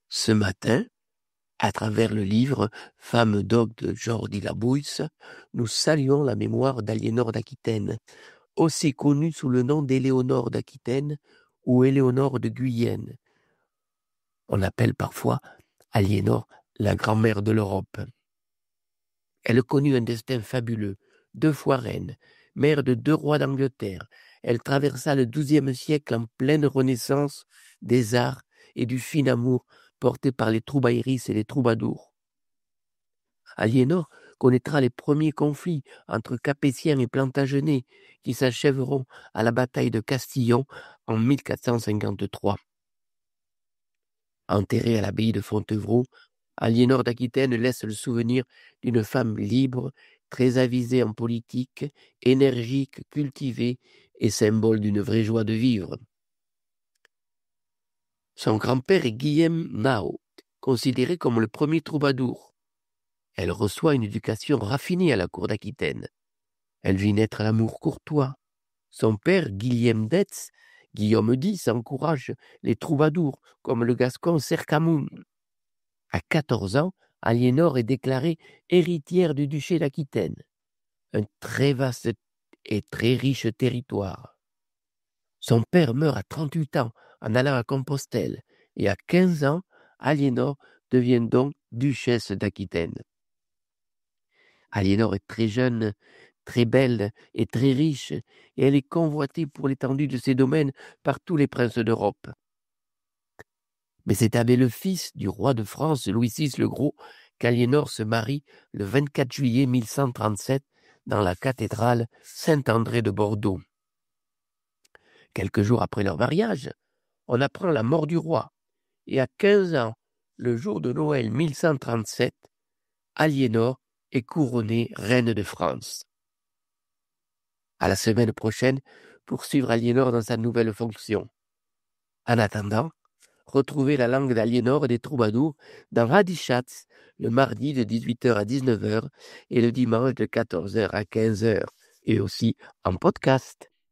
Ce matin, à travers le livre Femme d'Oc de Jordi Labouisse, nous saluons la mémoire d'Aliénor d'Aquitaine, aussi connue sous le nom d'Éléonore d'Aquitaine ou Éléonore de Guyenne. On appelle parfois Aliénor la grand-mère de l'Europe. Elle connut un destin fabuleux, 2 fois reine, mère de 2 rois d'Angleterre. Elle traversa le XIIe siècle en pleine renaissance des arts et du fin amour porté par les troubairis et les troubadours. Aliénor connaîtra les premiers conflits entre Capétiens et Plantagenets qui s'achèveront à la bataille de Castillon en 1453. Enterrée à l'abbaye de Fontevraud, Aliénor d'Aquitaine laisse le souvenir d'une femme libre, très avisée en politique, énergique, cultivée et symbole d'une vraie joie de vivre. Son grand-père est Guillaume Nao, considéré comme le premier troubadour. Elle reçoit une éducation raffinée à la cour d'Aquitaine. Elle vit naître l'amour courtois. Son père, Guillaume d'Etz, Guillaume X, encourage les troubadours, comme le gascon Cercamoun. À 14 ans, Aliénor est déclarée héritière du duché d'Aquitaine, un très vaste et très riche territoire. Son père meurt à 38 ans en allant à Compostelle, et à 15 ans, Aliénor devient donc duchesse d'Aquitaine. Aliénor est très jeune, très belle et très riche, et elle est convoitée pour l'étendue de ses domaines par tous les princes d'Europe. Mais c'est avec le fils du roi de France, Louis VI le Gros, qu'Aliénor se marie le 24 juillet 1137 dans la cathédrale Saint-André de Bordeaux. Quelques jours après leur mariage, on apprend la mort du roi, et à 15 ans, le jour de Noël 1137, Aliénor est couronnée reine de France. À la semaine prochaine pour suivre Aliénor dans sa nouvelle fonction. En attendant, retrouvez la langue d'Aliénor et des troubadours dans Radichatz le mardi de 18h à 19h et le dimanche de 14h à 15h et aussi en podcast.